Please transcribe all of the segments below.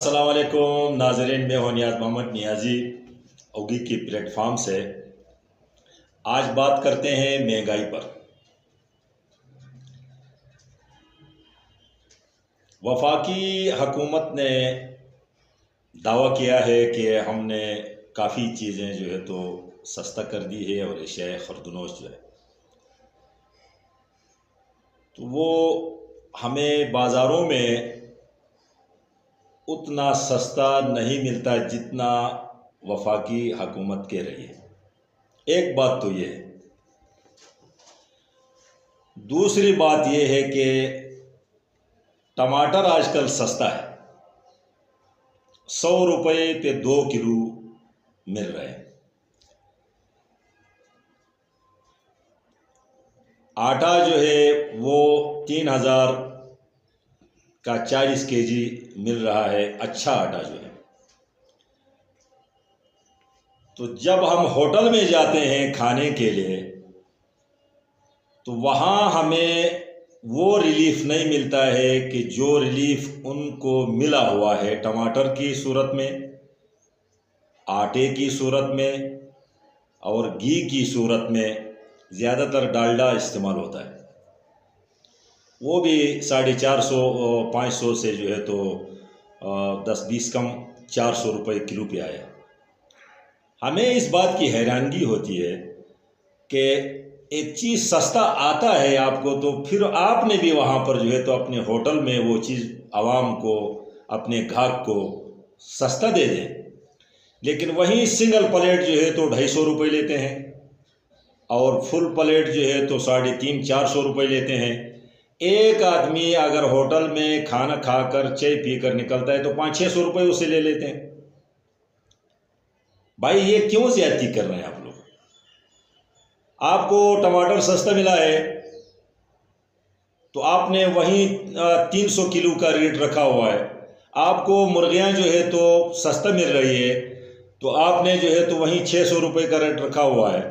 अस्सलाम वालेकुम नाज़रीन, मैं हूं नियाज़ मोहम्मद नियाज़ी उगी की प्लेटफॉर्म से। आज बात करते हैं महंगाई पर। वफाकी हुकूमत ने दावा किया है कि हमने काफ़ी चीज़ें जो है तो सस्ता कर दी है और एशिया खुर्दनोश जो है तो वो हमें बाज़ारों में उतना सस्ता नहीं मिलता जितना वफाकी हुकूमत कह रही है। एक बात तो ये है। दूसरी बात ये है कि टमाटर आजकल सस्ता है, 100 रुपये पे 2 किलो मिल रहे हैं। आटा जो है वो 3,000 का 40 kg मिल रहा है, अच्छा आटा जो है। तो जब हम होटल में जाते हैं खाने के लिए तो वहाँ हमें वो रिलीफ नहीं मिलता है कि जो रिलीफ उनको मिला हुआ है टमाटर की सूरत में, आटे की सूरत में और घी की सूरत में। ज़्यादातर डालडा इस्तेमाल होता है, वो भी 450 500 से जो है तो 10-20 कम 400 रुपये किलो पे आया। हमें इस बात की हैरानगी होती है कि एक चीज़ सस्ता आता है आपको तो फिर आपने भी वहाँ पर जो है तो अपने होटल में वो चीज़ आवाम को, अपने ग्राहक को सस्ता दे दें, लेकिन वहीं सिंगल प्लेट जो है तो 250 रुपये लेते हैं और फुल प्लेट जो है तो 350-400 रुपये लेते हैं। एक आदमी अगर होटल में खाना खाकर चाय पीकर निकलता है तो 500-600 रुपये उससे ले लेते हैं। भाई ये क्यों ज्यादती कर रहे हैं आप लोग? आपको टमाटर सस्ता मिला है तो आपने वहीं 300 किलो का रेट रखा हुआ है। आपको मुर्गियां जो है तो सस्ता मिल रही है तो आपने जो है तो वहीं 600 रुपये का रेट रखा हुआ है।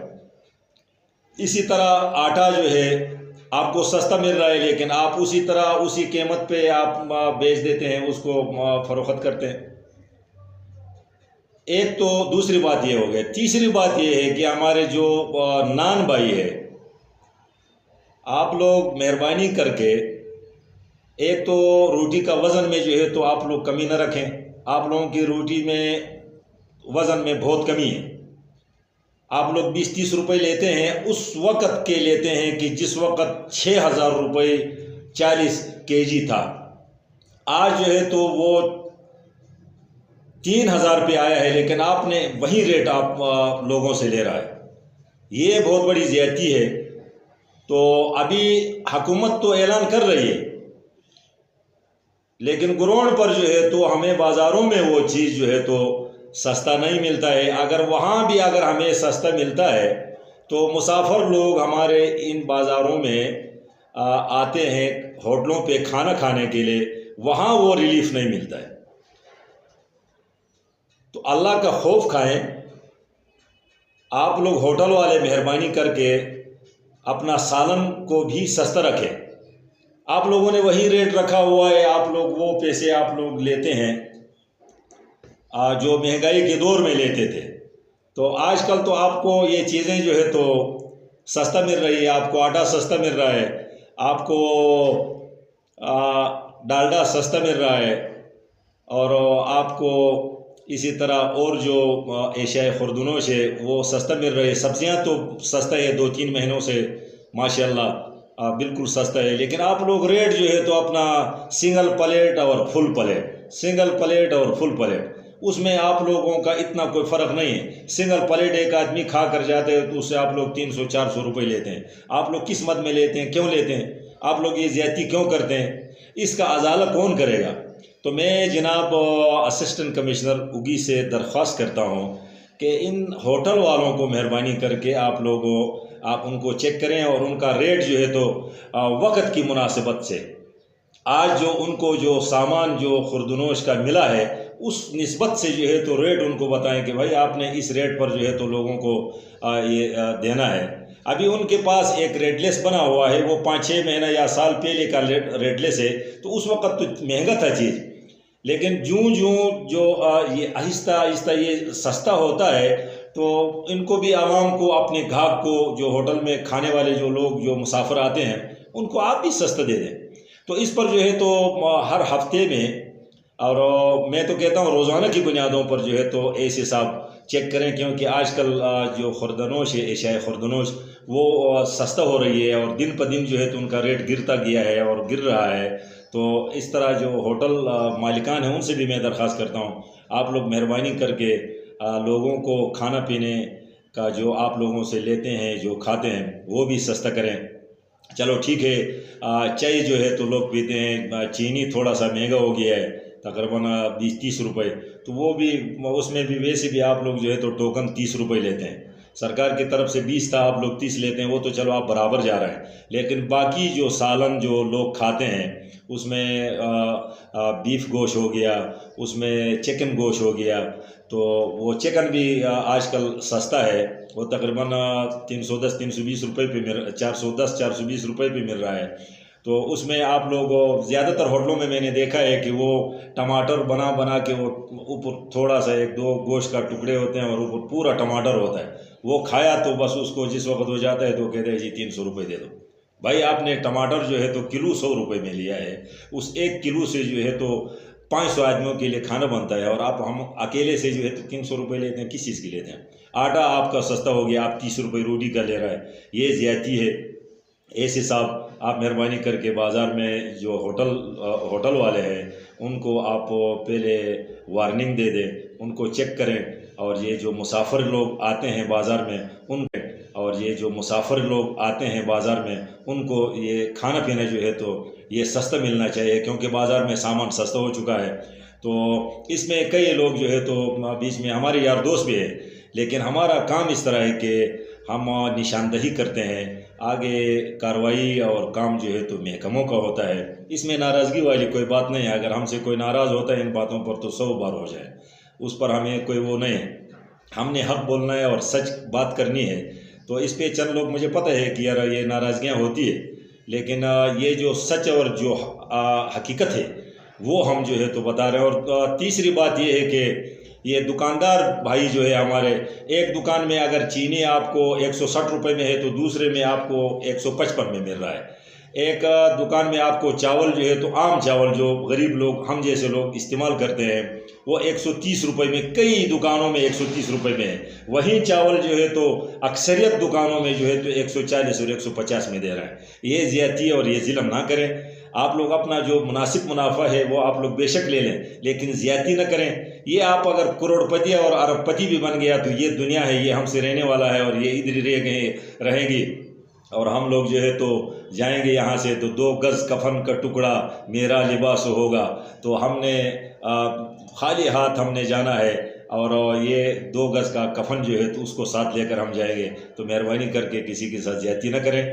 इसी तरह आटा जो है आपको सस्ता मिल रहा है लेकिन आप उसी तरह उसी कीमत पे आप बेच देते हैं, उसको फरोख्त करते हैं। एक तो दूसरी बात ये हो गई। तीसरी बात ये है कि हमारे जो नान भाई है, आप लोग मेहरबानी करके एक तो रोटी का वज़न में जो है तो आप लोग कमी न रखें। आप लोगों की रोटी में वज़न में बहुत कमी है। आप लोग 20-30 रुपये लेते हैं, उस वक़्त के लेते हैं कि जिस वक़्त 6,000 रुपये 40 kg था। आज जो है तो वो 3,000 पे आया है लेकिन आपने वही रेट आप लोगों से ले रहा है। ये बहुत बड़ी ज़्यादती है। तो अभी हुकूमत तो ऐलान कर रही है लेकिन ग्राउंड पर जो है तो हमें बाज़ारों में वो चीज़ जो है तो सस्ता नहीं मिलता है। अगर वहाँ भी अगर हमें सस्ता मिलता है तो मुसाफिर लोग हमारे इन बाज़ारों में आते हैं होटलों पे खाना खाने के लिए, वहाँ वो रिलीफ नहीं मिलता है। तो अल्लाह का खौफ खाएं। आप लोग होटल वाले मेहरबानी करके अपना सालन को भी सस्ता रखें। आप लोगों ने वही रेट रखा हुआ है, आप लोग वो पैसे आप लोग लेते हैं जो महंगाई के दौर में लेते थे। तो आजकल तो आपको ये चीज़ें जो है तो सस्ता मिल रही है। आपको आटा सस्ता मिल रहा है, आपको डालडा सस्ता मिल रहा है और आपको इसी तरह और जो एशियाई खुर्दनोश है वो सस्ता मिल रही है। सब्जियां तो सस्ता है, 2-3 महीनों से माशाल्लाह बिल्कुल सस्ता है। लेकिन आप लोग रेट जो है तो अपना सिंगल प्लेट और फुल प्लेट, सिंगल प्लेट और फुल प्लेट, उसमें आप लोगों का इतना कोई फ़र्क नहीं है। सिंगल प्लेट एक आदमी खा कर जाते हैं तो उससे आप लोग 300-400 रुपये लेते हैं। आप लोग किस मद में लेते हैं, क्यों लेते हैं? आप लोग ये ज़्यादती क्यों करते हैं? इसका अजाला कौन करेगा? तो मैं जनाब असिस्टेंट कमिश्नर उगी से दरख्वास्त करता हूँ कि इन होटल वालों को मेहरबानी करके आप उनको चेक करें और उनका रेट जो है तो वक़्त की मुनासिबत से आज जो उनको जो सामान जो खुर्दनोश का मिला है उस निस्बत से जो है तो रेट उनको बताएं कि भाई आपने इस रेट पर जो है तो लोगों को ये देना है। अभी उनके पास एक रेटलेस बना हुआ है, वो 5-6 महीना या साल पहले का रेटलेस है, तो उस वक़्त तो महंगा था चीज़। लेकिन जूं जूं जो ये आहिस्ता आहिस्ता ये सस्ता होता है, तो इनको भी आवाम को, अपने ग्राहक को, जो होटल में खाने वाले जो लोग, जो मुसाफिर आते हैं, उनको आप भी सस्ता दे दें। तो इस पर जो है तो हर हफ्ते में, और मैं तो कहता हूँ रोज़ाना की बुनियादों पर जो है तो ऐसे साहब चेक करें, क्योंकि आजकल जो खुर्दनोश है, एशियाई खुर्दनोश, वो सस्ता हो रही है और दिन प दिन जो है तो उनका रेट गिरता गया है और गिर रहा है। तो इस तरह जो होटल मालिकान हैं, उनसे भी मैं दरख्वास्त करता हूँ, आप लोग मेहरबानी करके लोगों को खाना पीने का जो आप लोगों से लेते हैं, जो खाते हैं, वो भी सस्ता करें। चलो ठीक है, चाय जो है तो लोग पीते हैं, चीनी थोड़ा सा महंगा हो गया है, तकरीबन 20-30 रुपये, तो वो भी, उसमें भी वैसे भी आप लोग जो है तो टोकन 30 रुपये लेते हैं। सरकार की तरफ से 20 था, आप लोग 30 लेते हैं, वो तो चलो आप बराबर जा रहे हैं। लेकिन बाकी जो सालन जो लोग खाते हैं, उसमें बीफ गोश्त हो गया, उसमें चिकन गोश्त हो गया, तो वो चिकन भी आजकल सस्ता है, वो तकरीबन 310-320 रुपये पे 410-420 रुपये पे मिल रहा है। तो उसमें आप लोग, ज़्यादातर होटलों में मैंने देखा है कि वो टमाटर बना बना के, वो ऊपर थोड़ा सा 1-2 गोश्त का टुकड़े होते हैं और ऊपर पूरा टमाटर होता है, वो खाया तो बस उसको जिस वक्त हो जाता है तो कहते हैं जी 300 रुपये दे दो। भाई आपने टमाटर जो है तो किलो 100 रुपये में लिया है, उस 1 किलो से जो है तो 500 आदमियों के लिए खाना बनता है, और आप, हम अकेले से जो है तो 300 रुपये लेते हैं, किस चीज़ की लेते हैं? आटा आपका सस्ता हो गया, आप 30 रुपये रोटी का ले रहा है, ये ज़्यादती है। ऐसे साहब आप मेहरबानी करके बाज़ार में जो होटल वाले हैं, उनको आप पहले वार्निंग दे दें, उनको चेक करें, और ये जो मुसाफिर लोग आते हैं बाज़ार में उनको ये खाना पीना जो है तो ये सस्ता मिलना चाहिए, क्योंकि बाज़ार में सामान सस्ता हो चुका है। तो इसमें कई लोग जो है तो बीच में हमारे यार दोस्त भी हैं, लेकिन हमारा काम इस तरह है कि हम निशानदही करते हैं, आगे कार्रवाई और काम जो है तो महकमों का होता है। इसमें नाराज़गी वाली कोई बात नहीं है, अगर हमसे कोई नाराज़ होता है इन बातों पर तो 100 बार हो जाए, उस पर हमें कोई वो नहीं है। हमने हक बोलना है और सच बात करनी है। तो इस पे चंद लोग, मुझे पता है कि यार ये नाराज़गियाँ होती है, लेकिन ये जो सच और जो हकीकत है वो हम जो है तो बता रहे हैं। और तीसरी बात ये है कि ये दुकानदार भाई जो है हमारे, एक दुकान में अगर चीनी आपको 160 रुपये में है तो दूसरे में आपको 155 में मिल रहा है। एक दुकान में आपको चावल जो है तो आम चावल जो गरीब लोग, हम जैसे लोग इस्तेमाल करते हैं, वो 130 रुपये में, कई दुकानों में 130 रुपये में है। वहीं चावल जो है तो अक्सरियत दुकानों में जो है तो 140 और 150 में दे रहा है। ये ज़्यादती और ये जुल्म ना करें। आप लोग अपना जो मुनासिब मुनाफा है वो आप लोग बेशक ले लें, लेकिन ज़्यादती न करें। ये आप अगर करोड़पति और अरबपति भी बन गया तो ये दुनिया है, ये हमसे रहने वाला है और ये इधर रहेगी, और हम लोग जो है तो जाएंगे यहाँ से तो 2 गज़ कफन का टुकड़ा मेरा लिबास होगा। तो हमने खाली हाथ हमने जाना है, और ये 2 गज़ का कफन जो है तो उसको साथ लेकर हम जाएंगे। तो मेहरबानी करके किसी के साथ ज़्यादती न करें,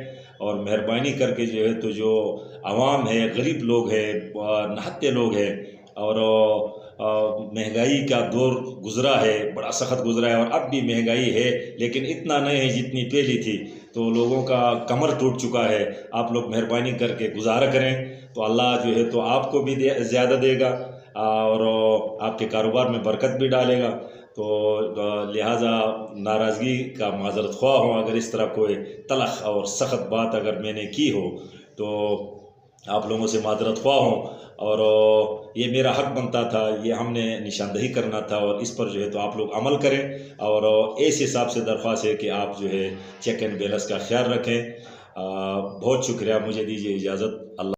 और मेहरबानी करके जो है तो जो आवाम है, गरीब लोग हैं, नहत्ते लोग हैं, और महंगाई का दौर गुज़रा है, बड़ा सख्त गुज़रा है, और अब भी महंगाई है, लेकिन इतना नहीं है जितनी पहली थी। तो लोगों का कमर टूट चुका है। आप लोग मेहरबानी करके गुजारा करें, तो अल्लाह जो है तो आपको भी ज़्यादा देगा और आपके कारोबार में बरकत भी डालेगा। तो लिहाजा नाराज़गी का माज़रत ख्वाह हूँ, अगर इस तरह कोई तलख़ और सख्त बात अगर मैंने की हो तो आप लोगों से माज़रत ख्वाह हूँ, और ये मेरा हक बनता था, ये हमने निशानदही करना था, और इस पर जो है तो आप लोग अमल करें। और इस हिसाब से दरख्वास्त है कि आप जो है चेक एंड बैलेंस का ख्याल रखें। बहुत शुक्रिया, मुझे दीजिए इजाज़त। अल्लाह।